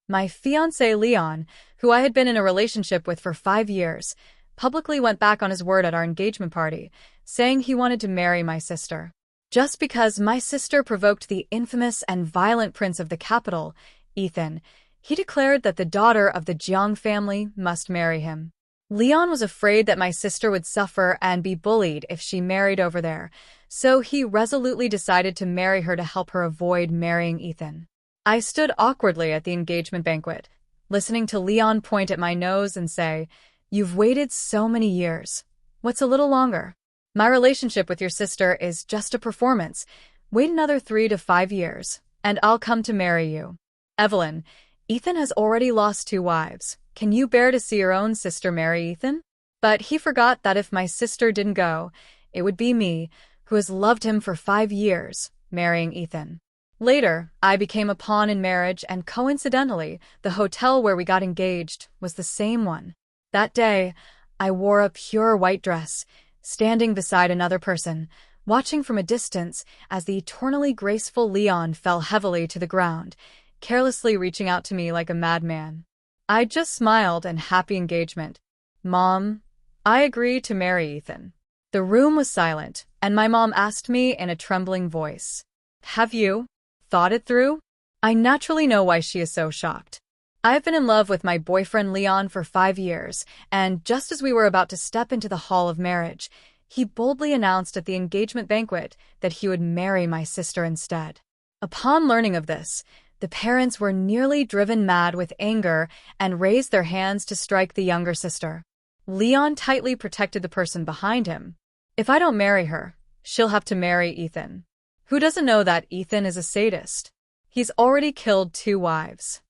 My fiancé Leon, who I had been in a relationship with for 5 years, publicly went back on his word at our engagement party, saying he wanted to marry my sister. Just because my sister provoked the infamous and violent prince of the capital, Ethan, he declared that the daughter of the Jiang family must marry him. Leon was afraid that my sister would suffer and be bullied if she married over there, so he resolutely decided to marry her to help her avoid marrying Ethan. I stood awkwardly at the engagement banquet, listening to Leon point at my nose and say, "You've waited so many years. What's a little longer? My relationship with your sister is just a performance. Wait another 3 to 5 years, and I'll come to marry you. Evelyn, Ethan has already lost 2 wives. Can you bear to see your own sister marry Ethan?" But he forgot that if my sister didn't go, it would be me, who has loved him for 5 years, marrying Ethan. Later, I became a pawn in marriage, and coincidentally, the hotel where we got engaged was the same one. That day, I wore a pure white dress, standing beside another person, watching from a distance as the eternally graceful Leon fell heavily to the ground, carelessly reaching out to me like a madman. I just smiled and happy engagement. "Mom, I agree to marry Ethan." The room was silent, and my mom asked me in a trembling voice, "Have you thought it through?" I naturally know why she is so shocked. I've been in love with my boyfriend Leon for 5 years, and just as we were about to step into the hall of marriage, he boldly announced at the engagement banquet that he would marry my sister instead. Upon learning of this, the parents were nearly driven mad with anger and raised their hands to strike the younger sister. Leon tightly protected the person behind him. "If I don't marry her, she'll have to marry Ethan. Who doesn't know that Ethan is a sadist? He's already killed 2 wives.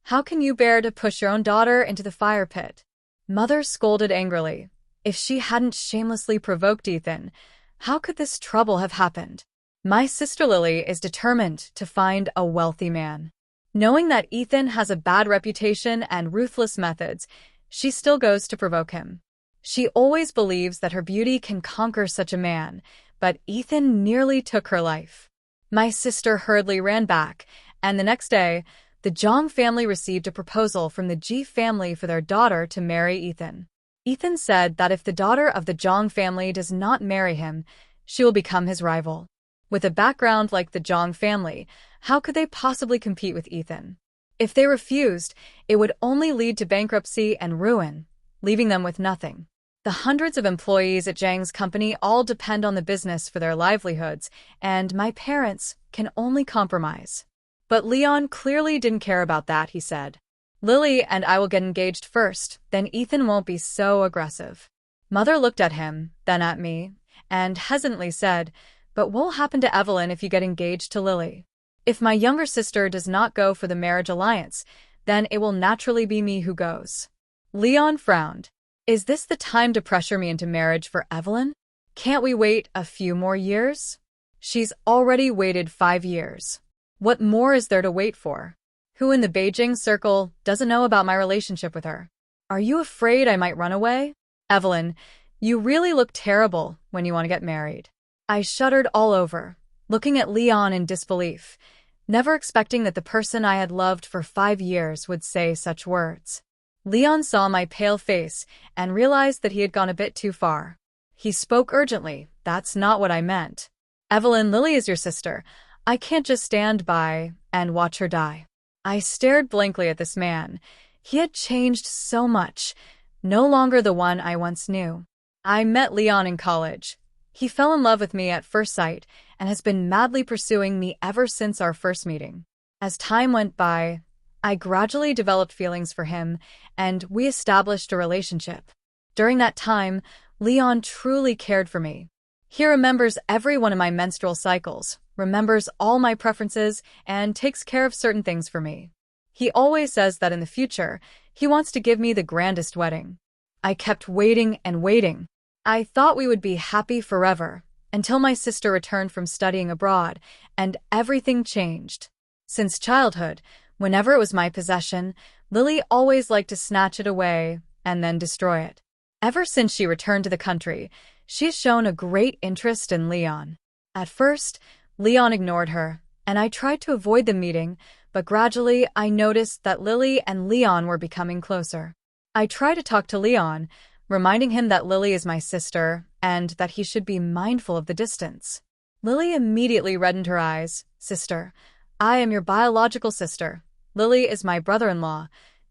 How can you bear to push your own daughter into the fire pit?" Mother scolded angrily. If she hadn't shamelessly provoked Ethan, how could this trouble have happened? My sister Lily is determined to find a wealthy man. Knowing that Ethan has a bad reputation and ruthless methods, she still goes to provoke him. She always believes that her beauty can conquer such a man, but Ethan nearly took her life. My sister hurriedly ran back, and the next day, the Jiang family received a proposal from the Ji family for their daughter to marry Ethan. Ethan said that if the daughter of the Jiang family does not marry him, she will become his rival. With a background like the Jiang family, how could they possibly compete with Ethan? If they refused, it would only lead to bankruptcy and ruin, leaving them with nothing. The hundreds of employees at Jiang's company all depend on the business for their livelihoods, and my parents can only compromise. But Leon clearly didn't care about that, he said. "Lily and I will get engaged first, then Ethan won't be so aggressive." Mother looked at him, then at me, and hesitantly said, "But what will happen to Evelyn if you get engaged to Lily? If my younger sister does not go for the marriage alliance, then it will naturally be me who goes." Leon frowned. "Is this the time to pressure me into marriage for Evelyn? Can't we wait a few more years? She's already waited 5 years. What more is there to wait for? Who in the Beijing circle doesn't know about my relationship with her? Are you afraid I might run away? Evelyn, you really look terrible when you want to get married." I shuddered all over, looking at Leon in disbelief, never expecting that the person I had loved for 5 years would say such words. Leon saw my pale face and realized that he had gone a bit too far. He spoke urgently. "That's not what I meant. Evelyn, Lily is your sister. I can't just stand by and watch her die." I stared blankly at this man. He had changed so much, no longer the one I once knew. I met Leon in college. He fell in love with me at first sight and has been madly pursuing me ever since our first meeting. As time went by, I gradually developed feelings for him, and we established a relationship. During that time, Leon truly cared for me. He remembers every one of my menstrual cycles, remembers all my preferences, and takes care of certain things for me. He always says that in the future, he wants to give me the grandest wedding. I kept waiting and waiting. I thought we would be happy forever, until my sister returned from studying abroad, and everything changed. Since childhood, whenever it was my possession, Lily always liked to snatch it away and then destroy it. Ever since she returned to the country, she has shown a great interest in Leon. At first, Leon ignored her, and I tried to avoid the meeting, but gradually I noticed that Lily and Leon were becoming closer. I tried to talk to Leon, reminding him that Lily is my sister and that he should be mindful of the distance. Lily immediately reddened her eyes. Sister, I am your biological sister. Lily is my brother-in-law.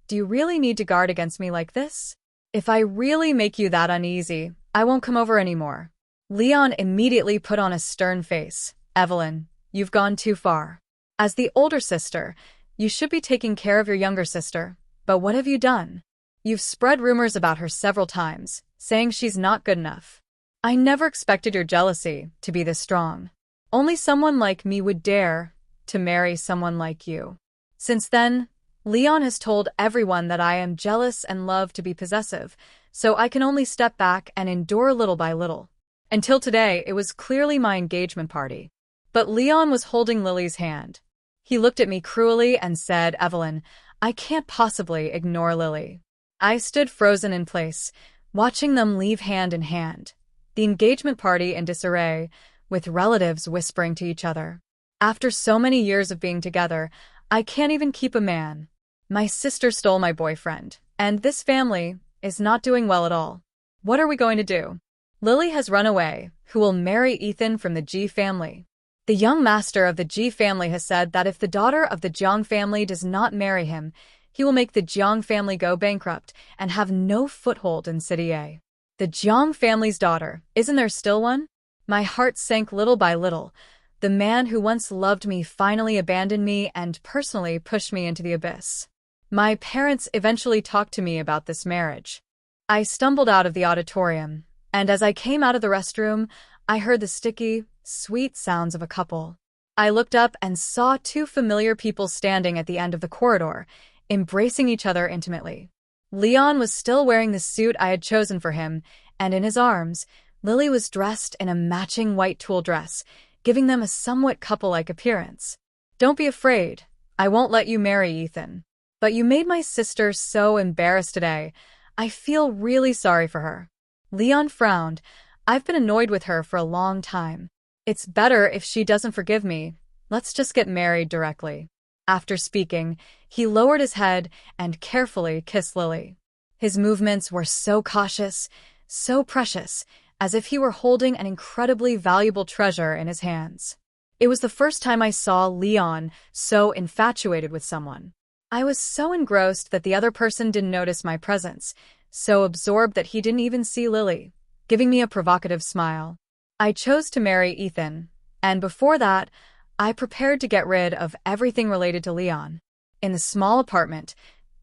Do you really need to guard against me like this? If I really make you that uneasy, I won't come over anymore. Leon immediately put on a stern face. Evelyn, you've gone too far. As the older sister, you should be taking care of your younger sister. But what have you done? You've spread rumors about her several times, saying she's not good enough. I never expected your jealousy to be this strong. Only someone like me would dare to marry someone like you. Since then, Leon has told everyone that I am jealous and love to be possessive, so I can only step back and endure little by little. Until today, it was clearly my engagement party. But Leon was holding Lily's hand. He looked at me cruelly and said, Evelyn, I can't possibly ignore Lily. I stood frozen in place, watching them leave hand in hand. The engagement party in disarray, with relatives whispering to each other. After so many years of being together, I can't even keep a man. My sister stole my boyfriend, and this family is not doing well at all. What are we going to do? Lily has run away, who will marry Ethan from the G family. The young master of the G family has said that if the daughter of the Jiang family does not marry him, he will make the Jiang family go bankrupt and have no foothold in City A. The Jiang family's daughter, isn't there still one? My heart sank little by little. The man who once loved me finally abandoned me and personally pushed me into the abyss. My parents eventually talked to me about this marriage. I stumbled out of the auditorium, and as I came out of the restroom, I heard the sticky, sweet sounds of a couple. I looked up and saw two familiar people standing at the end of the corridor, embracing each other intimately. Leon was still wearing the suit I had chosen for him, and in his arms, Lily was dressed in a matching white tulle dress, giving them a somewhat couple-like appearance. Don't be afraid. I won't let you marry Ethan. But you made my sister so embarrassed today. I feel really sorry for her. Leon frowned. I've been annoyed with her for a long time. It's better if she doesn't forgive me. Let's just get married directly. After speaking, he lowered his head and carefully kissed Lily. His movements were so cautious, so precious, as if he were holding an incredibly valuable treasure in his hands. It was the first time I saw Leon so infatuated with someone. I was so engrossed that the other person didn't notice my presence, so absorbed that he didn't even see Lily, giving me a provocative smile. I chose to marry Ethan, and before that, I prepared to get rid of everything related to Leon. In the small apartment,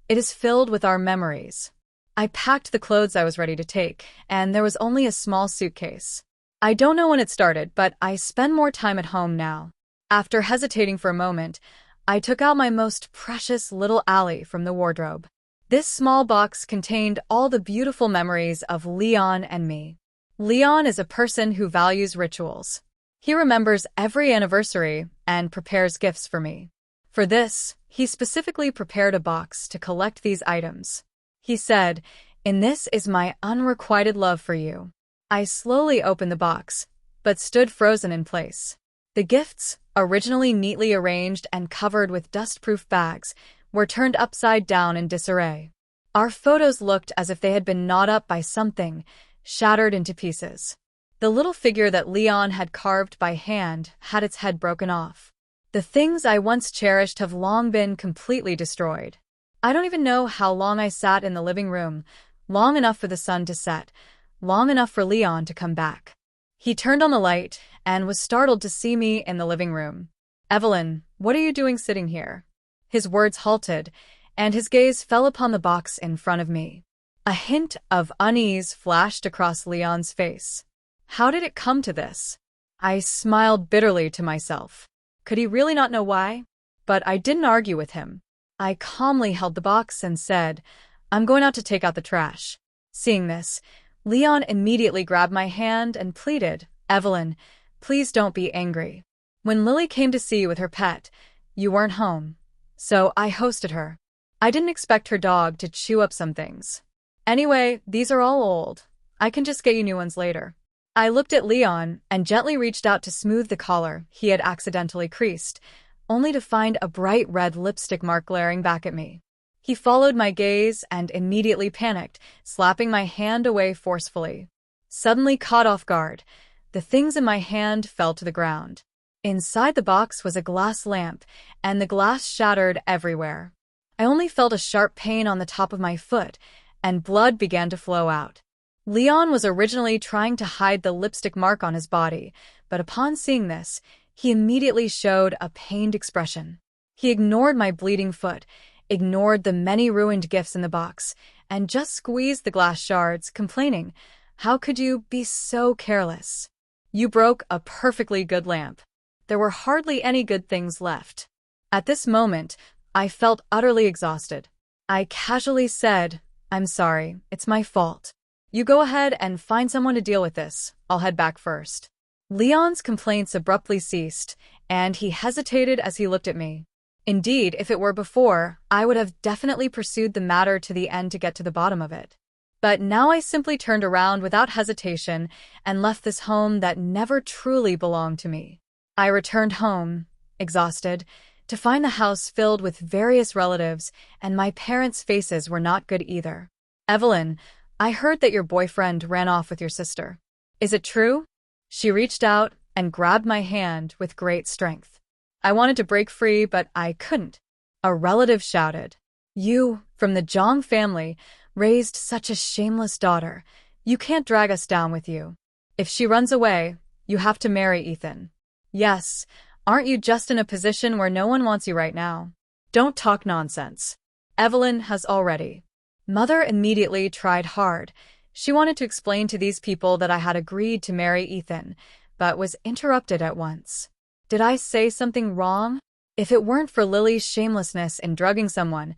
it is filled with our memories. I packed the clothes I was ready to take, and there was only a small suitcase. I don't know when it started, but I spend more time at home now. After hesitating for a moment, I took out my most precious little alley from the wardrobe. This small box contained all the beautiful memories of Leon and me. Leon is a person who values rituals. He remembers every anniversary and prepares gifts for me. For this, he specifically prepared a box to collect these items. He said, "In this is my unrequited love for you." I slowly opened the box, but stood frozen in place. The gifts, originally neatly arranged and covered with dust-proof bags, were turned upside down in disarray. Our photos looked as if they had been gnawed up by something, shattered into pieces. The little figure that Leon had carved by hand had its head broken off. The things I once cherished have long been completely destroyed. I don't even know how long I sat in the living room, long enough for the sun to set, long enough for Leon to come back. He turned on the light and was startled to see me in the living room. "Evelyn, what are you doing sitting here?" His words halted, and his gaze fell upon the box in front of me. A hint of unease flashed across Leon's face. How did it come to this? I smiled bitterly to myself. Could he really not know why? But I didn't argue with him. I calmly held the box and said, "I'm going out to take out the trash." Seeing this, Leon immediately grabbed my hand and pleaded, "Evelyn, please don't be angry. When Lily came to see you with her pet, you weren't home. So I hosted her. I didn't expect her dog to chew up some things. Anyway, these are all old. I can just get you new ones later." I looked at Leon and gently reached out to smooth the collar he had accidentally creased, only to find a bright red lipstick mark glaring back at me. He followed my gaze and immediately panicked, slapping my hand away forcefully. Suddenly caught off guard, the things in my hand fell to the ground. Inside the box was a glass lamp, and the glass shattered everywhere. I only felt a sharp pain on the top of my foot, and blood began to flow out. Leon was originally trying to hide the lipstick mark on his body, but upon seeing this, he immediately showed a pained expression. He ignored my bleeding foot, ignored the many ruined gifts in the box, and just squeezed the glass shards, complaining, "How could you be so careless? You broke a perfectly good lamp." There were hardly any good things left. At this moment, I felt utterly exhausted. I casually said, "I'm sorry, it's my fault. You go ahead and find someone to deal with this. I'll head back first." Leon's complaints abruptly ceased, and he hesitated as he looked at me. Indeed, if it were before, I would have definitely pursued the matter to the end to get to the bottom of it. But now I simply turned around without hesitation and left this home that never truly belonged to me. I returned home, exhausted, to find the house filled with various relatives, and my parents' faces were not good either. "Evelyn, I heard that your boyfriend ran off with your sister. Is it true?" She reached out and grabbed my hand with great strength. I wanted to break free, but I couldn't. A relative shouted, "You, from the Zhang family, raised such a shameless daughter. You can't drag us down with you. If she runs away, you have to marry Ethan." "Yes, aren't you just in a position where no one wants you right now? Don't talk nonsense. Evelyn has already." Mother immediately tried hard. She wanted to explain to these people that I had agreed to marry Ethan, but was interrupted at once. Did I say something wrong? If it weren't for Lily's shamelessness in drugging someone,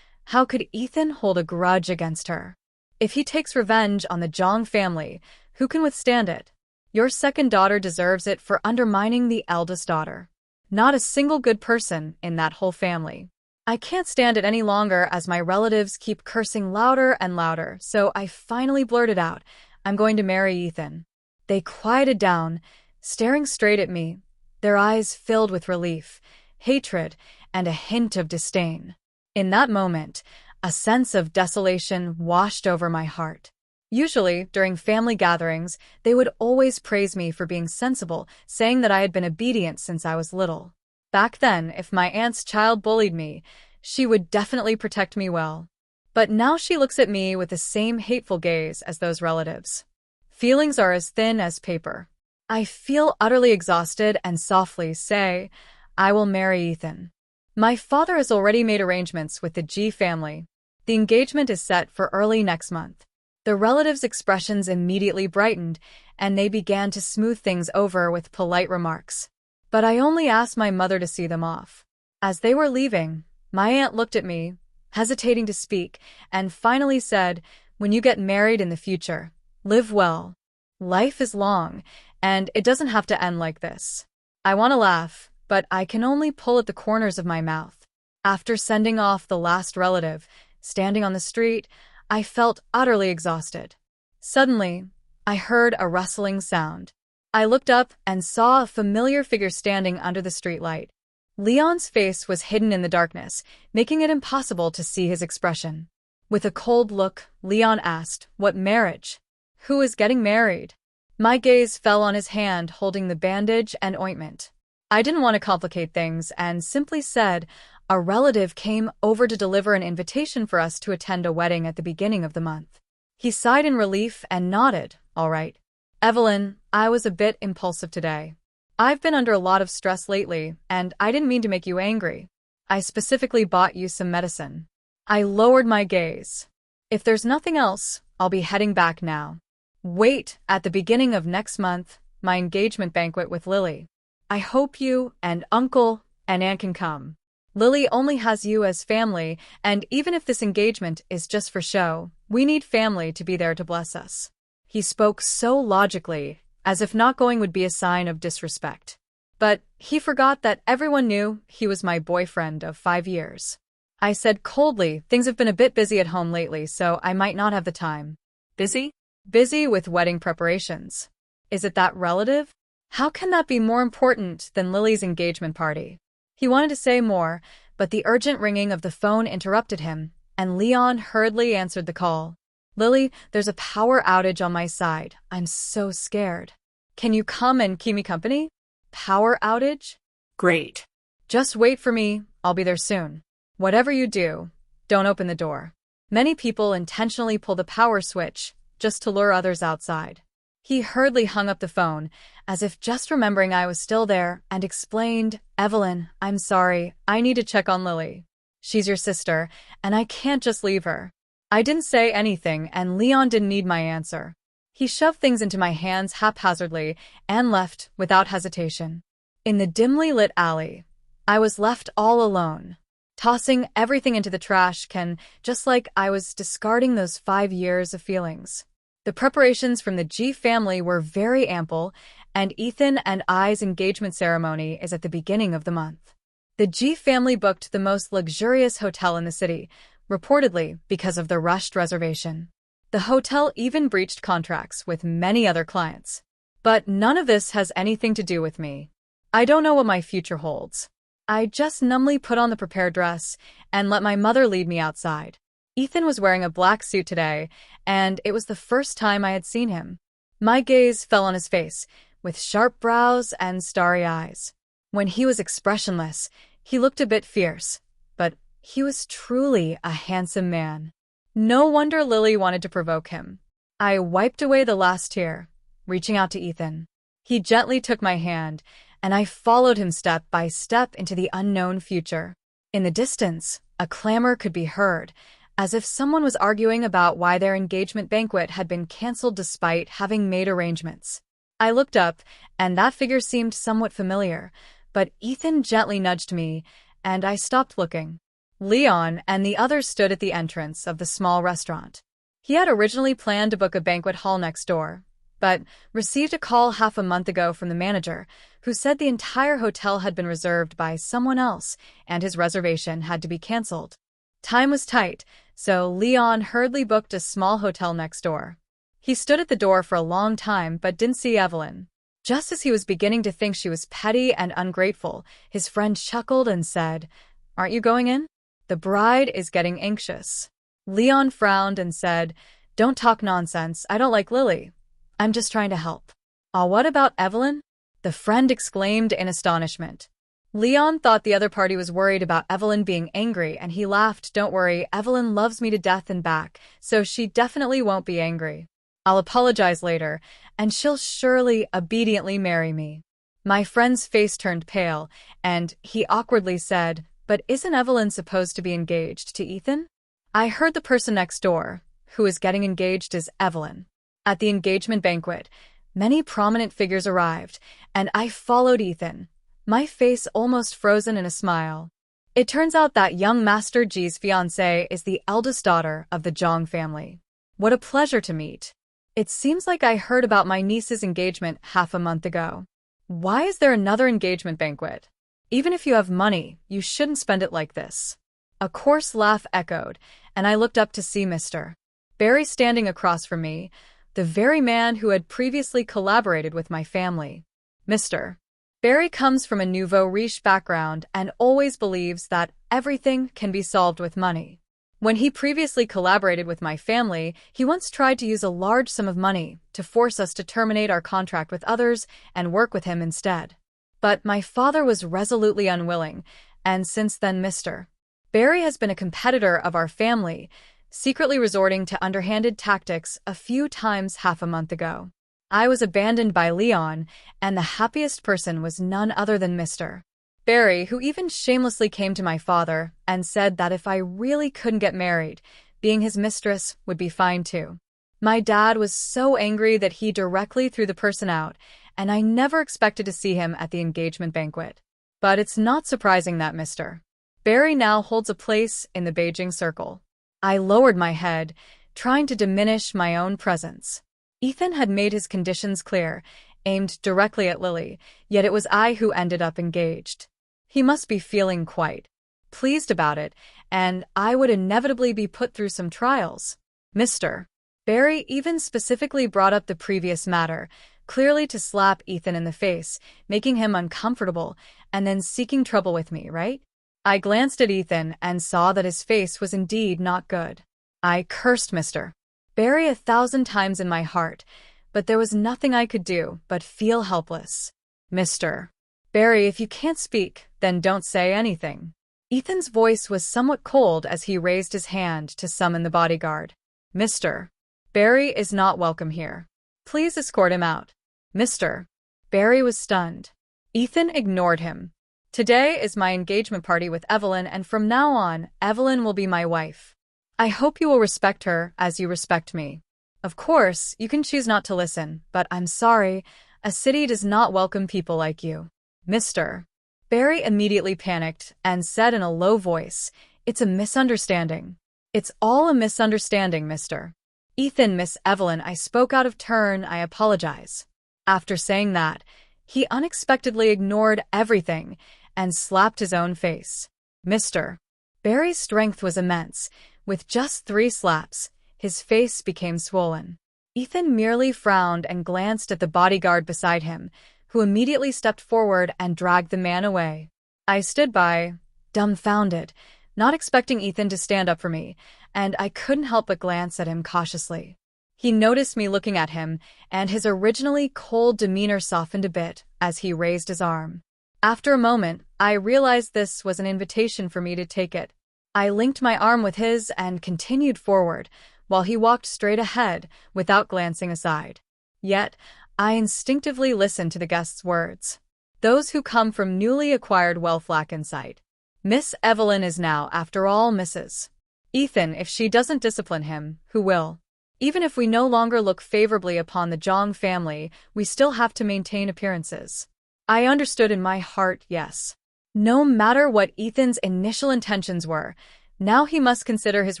how could Ethan hold a grudge against her? If he takes revenge on the Zhang family, who can withstand it? Your second daughter deserves it for undermining the eldest daughter. Not a single good person in that whole family. I can't stand it any longer as my relatives keep cursing louder and louder, so I finally blurted out, "I'm going to marry Ethan." They quieted down, staring straight at me, their eyes filled with relief, hatred, and a hint of disdain. In that moment, a sense of desolation washed over my heart. Usually, during family gatherings, they would always praise me for being sensible, saying that I had been obedient since I was little. Back then, if my aunt's child bullied me, she would definitely protect me well. But now she looks at me with the same hateful gaze as those relatives. Feelings are as thin as paper. I feel utterly exhausted and softly say, "I will marry Ethan." My father has already made arrangements with the G family. The engagement is set for early next month. The relatives' expressions immediately brightened, and they began to smooth things over with polite remarks. But I only asked my mother to see them off. As they were leaving, my aunt looked at me, hesitating to speak, and finally said, "When you get married in the future, live well. Life is long, and it doesn't have to end like this." I want to laugh, but I can only pull at the corners of my mouth. After sending off the last relative, standing on the street, I felt utterly exhausted. Suddenly, I heard a rustling sound. I looked up and saw a familiar figure standing under the streetlight. Leon's face was hidden in the darkness, making it impossible to see his expression. With a cold look, Leon asked, "What marriage? Who is getting married?" My gaze fell on his hand holding the bandage and ointment. I didn't want to complicate things and simply said, "A relative came over to deliver an invitation for us to attend a wedding at the beginning of the month." He sighed in relief and nodded, "All right." "Evelyn, I was a bit impulsive today. I've been under a lot of stress lately, and I didn't mean to make you angry. I specifically bought you some medicine." I lowered my gaze. "If there's nothing else, I'll be heading back now." "Wait, at the beginning of next month, my engagement banquet with Lily. I hope you and Uncle and Aunt can come. Lily only has you as family, and even if this engagement is just for show, we need family to be there to bless us." He spoke so logically, as if not going would be a sign of disrespect. But he forgot that everyone knew he was my boyfriend of 5 years. I said coldly, "Things have been a bit busy at home lately, so I might not have the time." "Busy?" "Busy with wedding preparations." "Is it that relative? How can that be more important than Lily's engagement party?" He wanted to say more, but the urgent ringing of the phone interrupted him, and Leon hurriedly answered the call. Lily, there's a power outage on my side. I'm so scared. Can you come and keep me company? Power outage? Great. Just wait for me. I'll be there soon. Whatever you do, don't open the door. Many people intentionally pull the power switch just to lure others outside. He hurriedly hung up the phone, as if just remembering I was still there, and explained, Evelyn, I'm sorry. I need to check on Lily. She's your sister, and I can't just leave her. I didn't say anything, and Leon didn't need my answer. He shoved things into my hands haphazardly and left without hesitation. In the dimly lit alley, I was left all alone, tossing everything into the trash can, just like I was discarding those 5 years of feelings. The preparations from the G family were very ample, and Ethan and I's engagement ceremony is at the beginning of the month. The G family booked the most luxurious hotel in the city, reportedly because of the rushed reservation. The hotel even breached contracts with many other clients. But none of this has anything to do with me. I don't know what my future holds. I just numbly put on the prepared dress and let my mother lead me outside. Ethan was wearing a black suit today, and it was the first time I had seen him. My gaze fell on his face, with sharp brows and starry eyes. When he was expressionless, he looked a bit fierce, but he was truly a handsome man. No wonder Lily wanted to provoke him. I wiped away the last tear, reaching out to Ethan. He gently took my hand, and I followed him step by step into the unknown future. In the distance, a clamor could be heard, as if someone was arguing about why their engagement banquet had been canceled despite having made arrangements. I looked up, and that figure seemed somewhat familiar, but Ethan gently nudged me, and I stopped looking. Leon and the others stood at the entrance of the small restaurant. He had originally planned to book a banquet hall next door, but received a call half a month ago from the manager, who said the entire hotel had been reserved by someone else and his reservation had to be canceled. Time was tight, so Leon hurriedly booked a small hotel next door. He stood at the door for a long time but didn't see Evelyn. Just as he was beginning to think she was petty and ungrateful, his friend chuckled and said, "Aren't you going in? The bride is getting anxious." Leon frowned and said, "Don't talk nonsense. I don't like Lily. I'm just trying to help." What about Evelyn?" the friend exclaimed in astonishment. Leon thought the other party was worried about Evelyn being angry, and he laughed. "Don't worry, Evelyn loves me to death and back, so she definitely won't be angry. I'll apologize later, and she'll surely obediently marry me." My friend's face turned pale, and he awkwardly said, "But isn't Evelyn supposed to be engaged to Ethan?" I heard the person next door, who is getting engaged, is Evelyn. At the engagement banquet, many prominent figures arrived, and I followed Ethan, my face almost frozen in a smile. It turns out that young Master G's fiancé is the eldest daughter of the Zhang family. What a pleasure to meet. It seems like I heard about my niece's engagement half a month ago. Why is there another engagement banquet? Even if you have money, you shouldn't spend it like this. A coarse laugh echoed, and I looked up to see Mr. Barry standing across from me, the very man who had previously collaborated with my family. Mr. Barry comes from a nouveau riche background and always believes that everything can be solved with money. When he previously collaborated with my family, he once tried to use a large sum of money to force us to terminate our contract with others and work with him instead. But my father was resolutely unwilling, and since then Mr. Barry has been a competitor of our family, secretly resorting to underhanded tactics a few times half a month ago. I was abandoned by Leon, and the happiest person was none other than Mr. Barry, who even shamelessly came to my father and said that if I really couldn't get married, being his mistress would be fine too. My dad was so angry that he directly threw the person out, and I never expected to see him at the engagement banquet. But it's not surprising that Mr. Barry now holds a place in the Beijing circle. I lowered my head, trying to diminish my own presence. Ethan had made his conditions clear, aimed directly at Lily, yet it was I who ended up engaged. He must be feeling quite pleased about it, and I would inevitably be put through some trials. Mr. Barry even specifically brought up the previous matter, clearly to slap Ethan in the face, making him uncomfortable, and then seeking trouble with me, right? I glanced at Ethan and saw that his face was indeed not good. I cursed Mr. Barry 1,000 times in my heart, but there was nothing I could do but feel helpless. Mr. Barry, if you can't speak, then don't say anything. Ethan's voice was somewhat cold as he raised his hand to summon the bodyguard. Mr. Barry is not welcome here. Please escort him out. Mr. Barry was stunned. Ethan ignored him. Today is my engagement party with Evelyn, and from now on, Evelyn will be my wife. I hope you will respect her as you respect me. Of course, you can choose not to listen, but I'm sorry, a city does not welcome people like you. Mr. Barry immediately panicked and said in a low voice, "It's a misunderstanding. It's all a misunderstanding, Mr. Ethan, Miss Evelyn, I spoke out of turn, I apologize." After saying that, he unexpectedly ignored everything and slapped his own face. Mr. Barry's strength was immense. With just 3 slaps, his face became swollen. Ethan merely frowned and glanced at the bodyguard beside him, who immediately stepped forward and dragged the man away. I stood by, dumbfounded, not expecting Ethan to stand up for me, and I couldn't help but glance at him cautiously. He noticed me looking at him, and his originally cold demeanor softened a bit as he raised his arm. After a moment, I realized this was an invitation for me to take it. I linked my arm with his and continued forward, while he walked straight ahead without glancing aside. Yet, I instinctively listened to the guest's words. Those who come from newly acquired wealth lack insight. Miss Evelyn is now, after all, Mrs. Ethan. If she doesn't discipline him, who will? Even if we no longer look favorably upon the Jong family, we still have to maintain appearances. I understood in my heart, yes. No matter what Ethan's initial intentions were, now he must consider his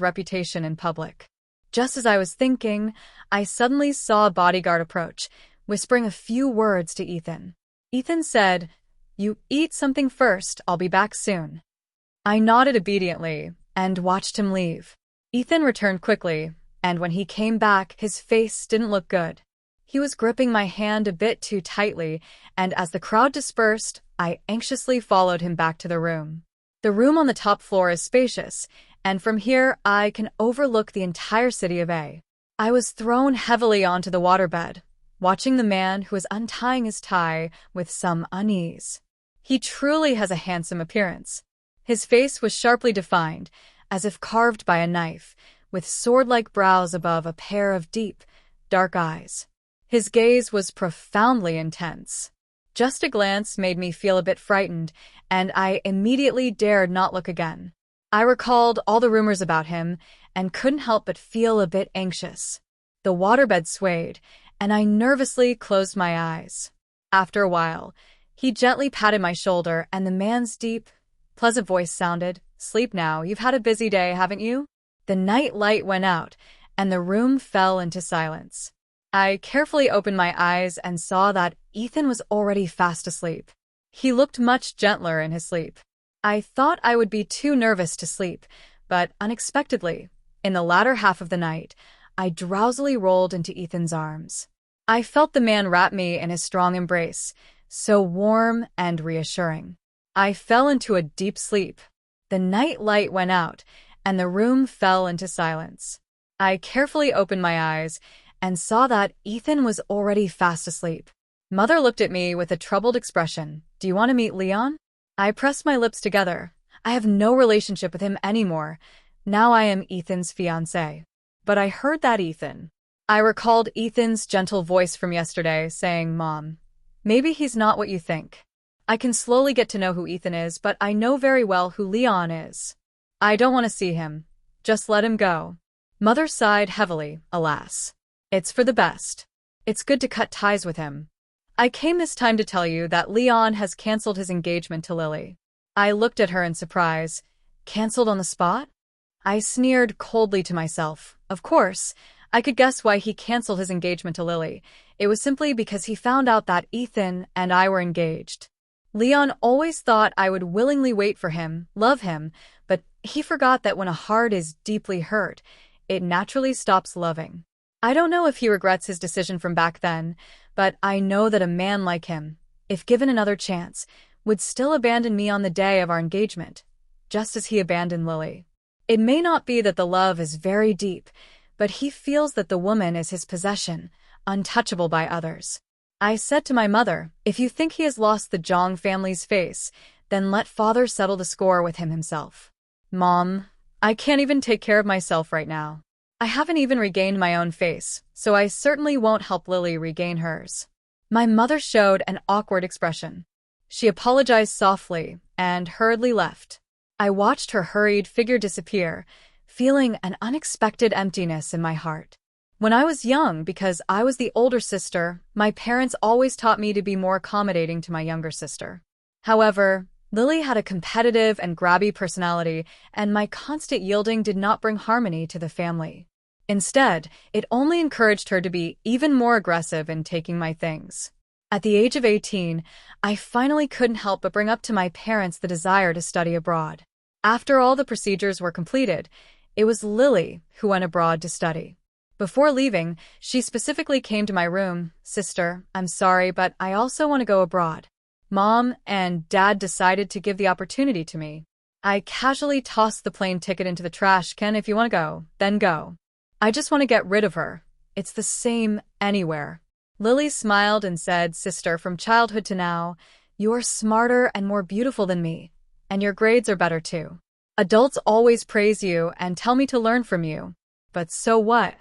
reputation in public. Just as I was thinking, I suddenly saw a bodyguard approach, whispering a few words to Ethan. Ethan said, "You eat something first, I'll be back soon." I nodded obediently and watched him leave. Ethan returned quickly, and when he came back, his face didn't look good. He was gripping my hand a bit too tightly, and as the crowd dispersed, I anxiously followed him back to the room. The room on the top floor is spacious, and from here I can overlook the entire city of A. I was thrown heavily onto the waterbed, watching the man who was untying his tie with some unease. He truly has a handsome appearance. His face was sharply defined, as if carved by a knife, with sword-like brows above a pair of deep, dark eyes. His gaze was profoundly intense. Just a glance made me feel a bit frightened, and I immediately dared not look again. I recalled all the rumors about him and couldn't help but feel a bit anxious. The waterbed swayed, and I nervously closed my eyes. After a while, he gently patted my shoulder, and the man's deep, pleasant voice sounded, "Sleep now, you've had a busy day, haven't you?" The night light went out, and the room fell into silence. I carefully opened my eyes and saw that Ethan was already fast asleep. He looked much gentler in his sleep. I thought I would be too nervous to sleep, but unexpectedly, in the latter half of the night, I drowsily rolled into Ethan's arms. I felt the man wrap me in his strong embrace, so warm and reassuring. I fell into a deep sleep. The night light went out, and the room fell into silence. I carefully opened my eyes and saw that Ethan was already fast asleep. Mother looked at me with a troubled expression. "Do you want to meet Leon?" I pressed my lips together. I have no relationship with him anymore. Now I am Ethan's fiancé. But I heard that Ethan. I recalled Ethan's gentle voice from yesterday saying, "Mom, maybe he's not what you think." I can slowly get to know who Ethan is, but I know very well who Leon is. I don't want to see him. Just let him go. Mother sighed heavily, alas. It's for the best. It's good to cut ties with him. I came this time to tell you that Leon has canceled his engagement to Lily. I looked at her in surprise. Canceled on the spot? I sneered coldly to myself. Of course, I could guess why he canceled his engagement to Lily. It was simply because he found out that Ethan and I were engaged. Leon always thought I would willingly wait for him, love him, but he forgot that when a heart is deeply hurt, it naturally stops loving. I don't know if he regrets his decision from back then, but I know that a man like him, if given another chance, would still abandon me on the day of our engagement, just as he abandoned Lily. It may not be that the love is very deep, but he feels that the woman is his possession, untouchable by others. I said to my mother, if you think he has lost the Zhang family's face, then let father settle the score with him himself. Mom, I can't even take care of myself right now. I haven't even regained my own face, so I certainly won't help Lily regain hers. My mother showed an awkward expression. She apologized softly and hurriedly left. I watched her hurried figure disappear, feeling an unexpected emptiness in my heart. When I was young, because I was the older sister, my parents always taught me to be more accommodating to my younger sister. However, Lily had a competitive and grabby personality, and my constant yielding did not bring harmony to the family. Instead, it only encouraged her to be even more aggressive in taking my things. At the age of 18, I finally couldn't help but bring up to my parents the desire to study abroad. After all the procedures were completed, it was Lily who went abroad to study. Before leaving, she specifically came to my room. Sister, I'm sorry, but I also want to go abroad. Mom and Dad decided to give the opportunity to me. I casually tossed the plane ticket into the trash can. If you want to go, then go. I just want to get rid of her. It's the same anywhere. Lily smiled and said, Sister, from childhood to now, you are smarter and more beautiful than me, and your grades are better too. Adults always praise you and tell me to learn from you. But so what?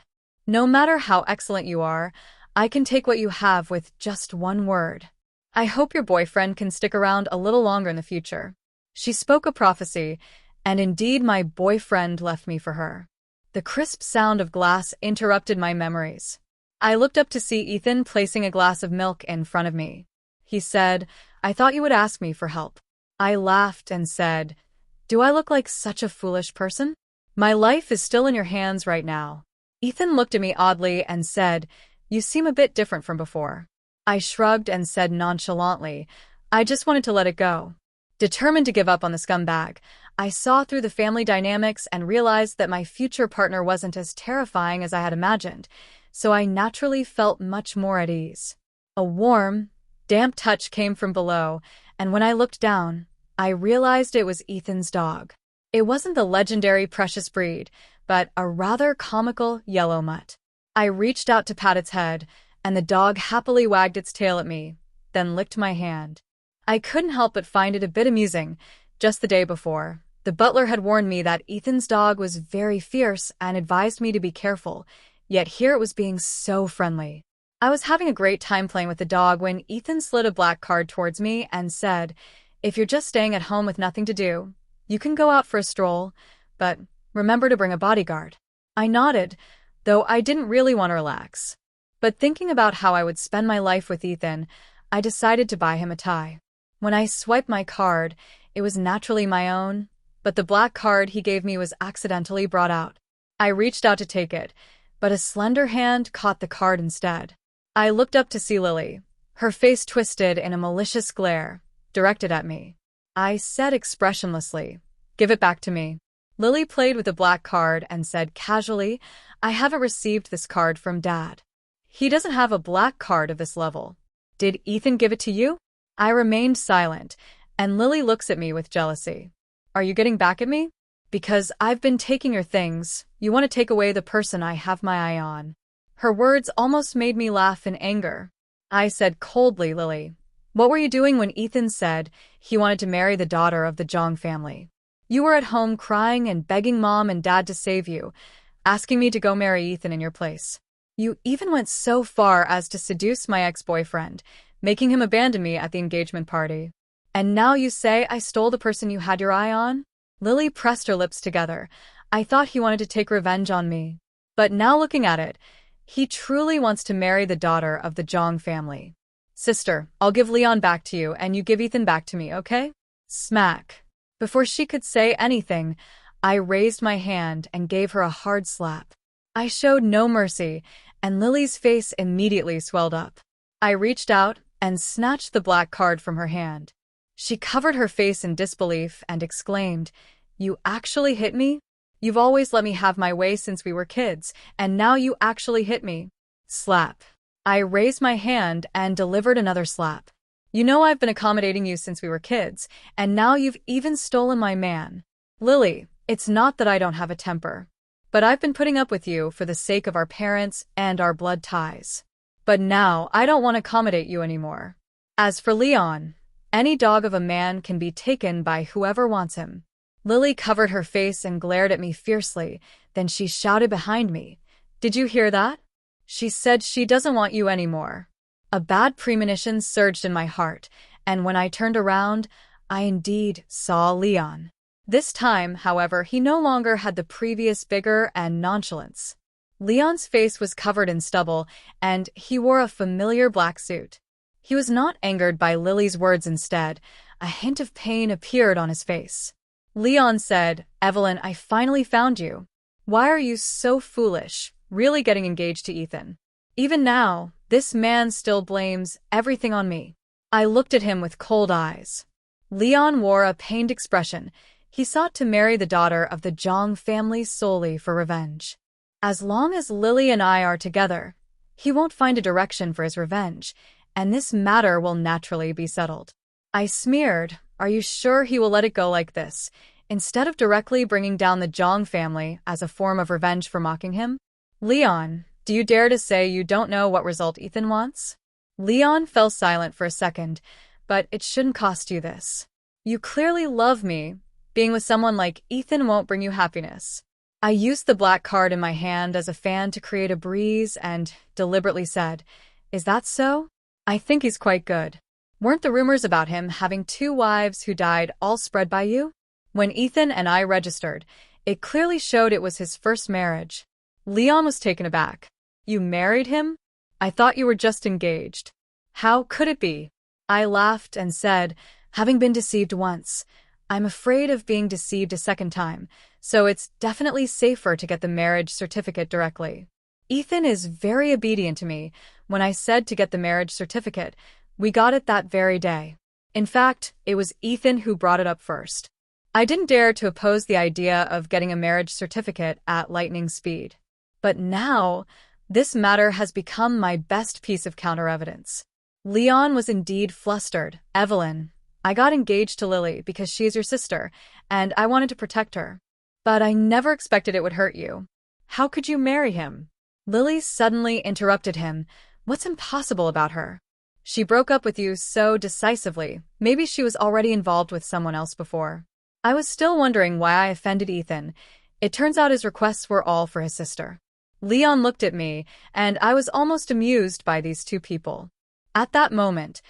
No matter how excellent you are, I can take what you have with just one word. I hope your boyfriend can stick around a little longer in the future. She spoke a prophecy, and indeed my boyfriend left me for her. The crisp sound of glass interrupted my memories. I looked up to see Ethan placing a glass of milk in front of me. He said, I thought you would ask me for help. I laughed and said, Do I look like such a foolish person? My life is still in your hands right now. Ethan looked at me oddly and said, You seem a bit different from before. I shrugged and said nonchalantly, I just wanted to let it go. Determined to give up on the scumbag, I saw through the family dynamics and realized that my future partner wasn't as terrifying as I had imagined, so I naturally felt much more at ease. A warm, damp touch came from below, and when I looked down, I realized it was Ethan's dog. It wasn't the legendary precious breed, but a rather comical yellow mutt. I reached out to pat its head, and the dog happily wagged its tail at me, then licked my hand. I couldn't help but find it a bit amusing. Just the day before, the butler had warned me that Ethan's dog was very fierce and advised me to be careful, yet here it was being so friendly. I was having a great time playing with the dog when Ethan slid a black card towards me and said, If you're just staying at home with nothing to do, you can go out for a stroll, but remember to bring a bodyguard. I nodded, though I didn't really want to relax. But thinking about how I would spend my life with Ethan, I decided to buy him a tie. When I swiped my card, it was naturally my own, but the black card he gave me was accidentally brought out. I reached out to take it, but a slender hand caught the card instead. I looked up to see Lily, her face twisted in a malicious glare, directed at me. I said expressionlessly, Give it back to me. Lily played with the black card and said casually, I haven't received this card from Dad. He doesn't have a black card of this level. Did Ethan give it to you? I remained silent, and Lily looks at me with jealousy. Are you getting back at me? Because I've been taking your things, you want to take away the person I have my eye on. Her words almost made me laugh in anger. I said coldly, Lily, what were you doing when Ethan said he wanted to marry the daughter of the Zhang family? You were at home crying and begging Mom and Dad to save you, asking me to go marry Ethan in your place. You even went so far as to seduce my ex-boyfriend, making him abandon me at the engagement party. And now you say I stole the person you had your eye on? Lily pressed her lips together. I thought he wanted to take revenge on me. But now looking at it, he truly wants to marry the daughter of the Zhang family. Sister, I'll give Leon back to you and you give Ethan back to me, okay? Smack. Before she could say anything, I raised my hand and gave her a hard slap. I showed no mercy, and Lily's face immediately swelled up. I reached out and snatched the black card from her hand. She covered her face in disbelief and exclaimed, You actually hit me? You've always let me have my way since we were kids, and now you actually hit me. Slap. I raised my hand and delivered another slap. You know I've been accommodating you since we were kids, and now you've even stolen my man. Lily, it's not that I don't have a temper. But I've been putting up with you for the sake of our parents and our blood ties. But now I don't want to accommodate you anymore. As for Leon, any dog of a man can be taken by whoever wants him. Lily covered her face and glared at me fiercely, then she shouted behind me. Did you hear that? She said she doesn't want you anymore. A bad premonition surged in my heart, and when I turned around, I indeed saw Leon. This time, however, he no longer had the previous vigor and nonchalance. Leon's face was covered in stubble, and he wore a familiar black suit. He was not angered by Lily's words. Instead, a hint of pain appeared on his face. Leon said, "Evelyn, I finally found you. Why are you so foolish, really getting engaged to Ethan? Even now, this man still blames everything on me." I looked at him with cold eyes. Leon wore a pained expression. He sought to marry the daughter of the Zhang family solely for revenge. As long as Lily and I are together, he won't find a direction for his revenge, and this matter will naturally be settled. I sneered, "Are you sure he will let it go like this, instead of directly bringing down the Zhang family as a form of revenge for mocking him? Leon, do you dare to say you don't know what result Ethan wants?" Leon fell silent for a second, "But it shouldn't cost you this. You clearly love me. Being with someone like Ethan won't bring you happiness." I used the black card in my hand as a fan to create a breeze and deliberately said, "Is that so? I think he's quite good. Weren't the rumors about him having 2 wives who died all spread by you? When Ethan and I registered, it clearly showed it was his first marriage." Leon was taken aback. "You married him? I thought you were just engaged. How could it be?" I laughed and said, "Having been deceived once, I'm afraid of being deceived a second time, so it's definitely safer to get the marriage certificate directly. Ethan is very obedient to me. When I said to get the marriage certificate, we got it that very day. In fact, it was Ethan who brought it up first. I didn't dare to oppose the idea of getting a marriage certificate at lightning speed. But now, this matter has become my best piece of counter-evidence." Leon was indeed flustered. "Evelyn, I got engaged to Lily because she is your sister, and I wanted to protect her. But I never expected it would hurt you. How could you marry him?" Lily suddenly interrupted him. "What's impossible about her? She broke up with you so decisively. Maybe she was already involved with someone else before." I was still wondering why I offended Ethan. It turns out his requests were all for his sister. Leon looked at me, and I was almost amused by these two people. At that moment,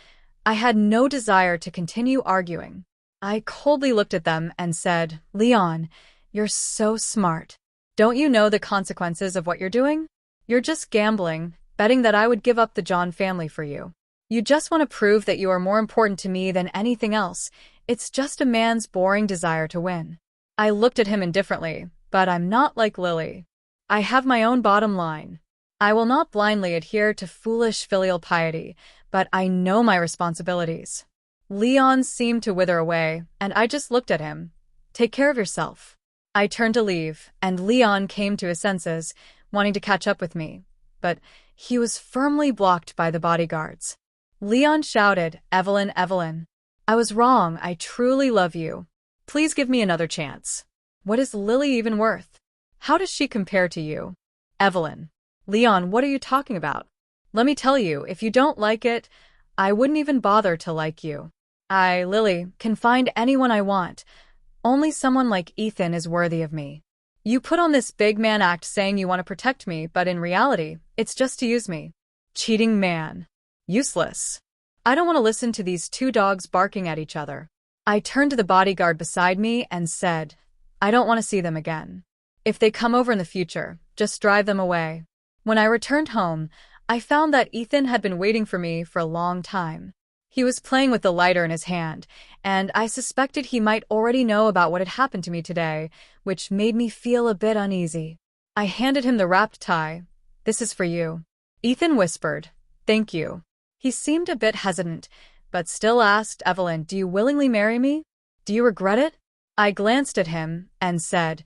I had no desire to continue arguing. I coldly looked at them and said, "Leon, you're so smart. Don't you know the consequences of what you're doing? You're just gambling, betting that I would give up the John family for you. You just want to prove that you are more important to me than anything else. It's just a man's boring desire to win." I looked at him indifferently, but I'm not like Lily. I have my own bottom line. I will not blindly adhere to foolish filial piety, but I know my responsibilities. Leon seemed to wither away, and I just looked at him. "Take care of yourself." I turned to leave, and Leon came to his senses, wanting to catch up with me. But he was firmly blocked by the bodyguards. Leon shouted, "Evelyn, Evelyn. I was wrong. I truly love you. Please give me another chance. What is Lily even worth? How does she compare to you?" "Evelyn." "Leon, what are you talking about? Let me tell you, if you don't like it, I wouldn't even bother to like you. I, Lily, can find anyone I want. Only someone like Ethan is worthy of me. You put on this big man act saying you want to protect me, but in reality, it's just to use me. Cheating man. Useless. I don't want to listen to these 2 dogs barking at each other." I turned to the bodyguard beside me and said, "I don't want to see them again. If they come over in the future, just drive them away." When I returned home, I found that Ethan had been waiting for me for a long time. He was playing with the lighter in his hand, and I suspected he might already know about what had happened to me today, which made me feel a bit uneasy. I handed him the wrapped tie. "This is for you." Ethan whispered, "Thank you." He seemed a bit hesitant, but still asked, "Evelyn, do you willingly marry me? Do you regret it?" I glanced at him and said,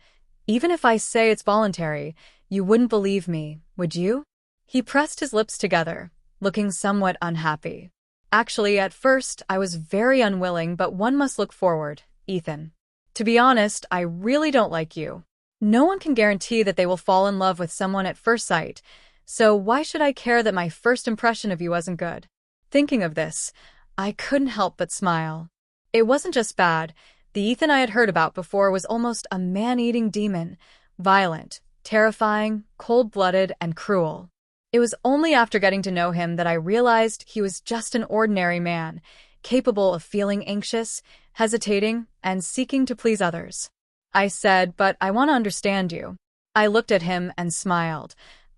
Even if I say it's voluntary, you wouldn't believe me, would you? He pressed his lips together, looking somewhat unhappy. Actually, at first, I was very unwilling, but one must look forward, Ethan. To be honest, I really don't like you. No one can guarantee that they will fall in love with someone at first sight, so why should I care that my first impression of you wasn't good? Thinking of this, I couldn't help but smile. It wasn't just bad. The Ethan I had heard about before was almost a man-eating demon, violent, terrifying, cold-blooded, and cruel. It was only after getting to know him that I realized he was just an ordinary man, capable of feeling anxious, hesitating, and seeking to please others. I said, "But I want to understand you." I looked at him and smiled.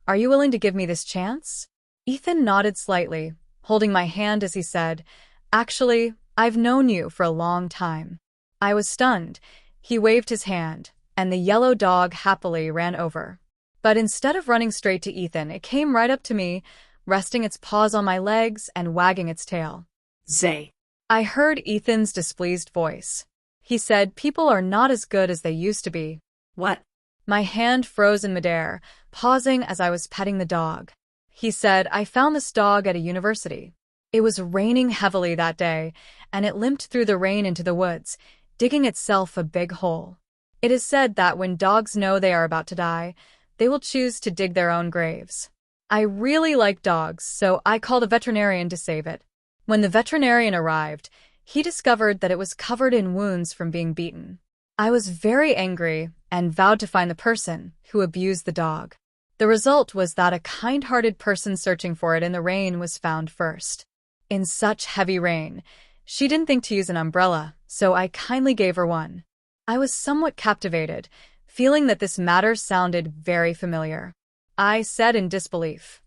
"Are you willing to give me this chance?" Ethan nodded slightly, holding my hand as he said, "Actually, I've known you for a long time." I was stunned. He waved his hand, and the yellow dog happily ran over. But instead of running straight to Ethan, it came right up to me, resting its paws on my legs and wagging its tail. Zay. I heard Ethan's displeased voice. He said people are not as good as they used to be. What? My hand froze in midair, pausing as I was petting the dog. He said, "I found this dog at a university. It was raining heavily that day, and it limped through the rain into the woods, digging itself a big hole. It is said that when dogs know they are about to die, they will choose to dig their own graves. I really like dogs, so I called a veterinarian to save it. When the veterinarian arrived, he discovered that it was covered in wounds from being beaten. I was very angry and vowed to find the person who abused the dog. The result was that a kind-hearted person searching for it in the rain was found first. In such heavy rain, she didn't think to use an umbrella, so I kindly gave her one. I was somewhat captivated, feeling that this matter sounded very familiar. I said in disbelief,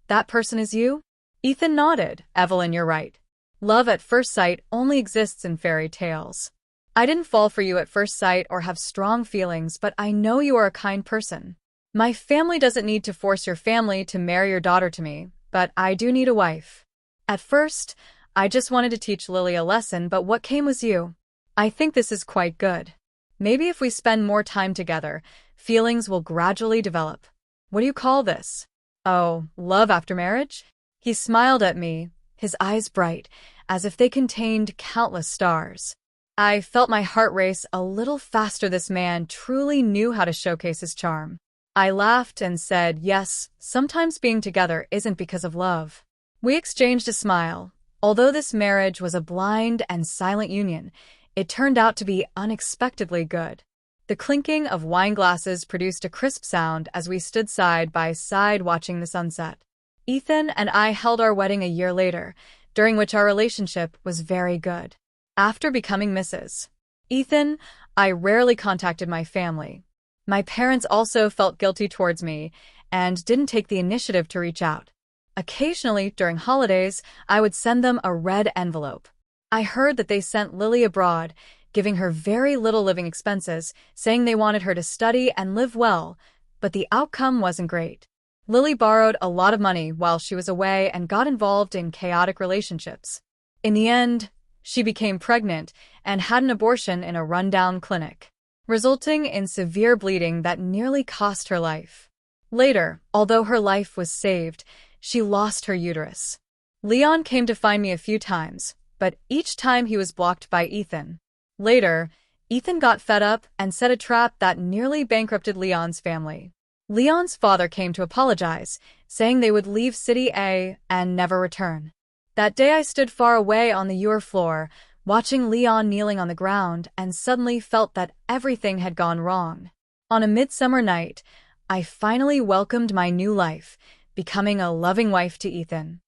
"That person is you?" Ethan nodded. "Evelyn, you're right. Love at first sight only exists in fairy tales. I didn't fall for you at first sight or have strong feelings, but I know you are a kind person. My family doesn't need to force your family to marry your daughter to me, but I do need a wife. At first, I just wanted to teach Lily a lesson, but what came was you. I think this is quite good. Maybe if we spend more time together, feelings will gradually develop. What do you call this?" "Oh, love after marriage?" He smiled at me, his eyes bright, as if they contained countless stars. I felt my heart race a little faster. This man truly knew how to showcase his charm. I laughed and said, "Yes, sometimes being together isn't because of love." We exchanged a smile. Although this marriage was a blind and silent union, it turned out to be unexpectedly good. The clinking of wine glasses produced a crisp sound as we stood side by side watching the sunset. Ethan and I held our wedding a year later, during which our relationship was very good. After becoming Mrs. Ethan, I rarely contacted my family. My parents also felt guilty towards me and didn't take the initiative to reach out. Occasionally, during holidays, I would send them a red envelope. I heard that they sent Lily abroad, giving her very little living expenses, saying they wanted her to study and live well, but the outcome wasn't great. Lily borrowed a lot of money while she was away and got involved in chaotic relationships. In the end, she became pregnant and had an abortion in a rundown clinic, resulting in severe bleeding that nearly cost her life. Later, although her life was saved, she lost her uterus. Leon came to find me a few times, but each time he was blocked by Ethan. Later, Ethan got fed up and set a trap that nearly bankrupted Leon's family. Leon's father came to apologize, saying they would leave City A and never return. That day I stood far away on the Ur floor, watching Leon kneeling on the ground, and suddenly felt that everything had gone wrong. On a midsummer night, I finally welcomed my new life, becoming a loving wife to Ethan.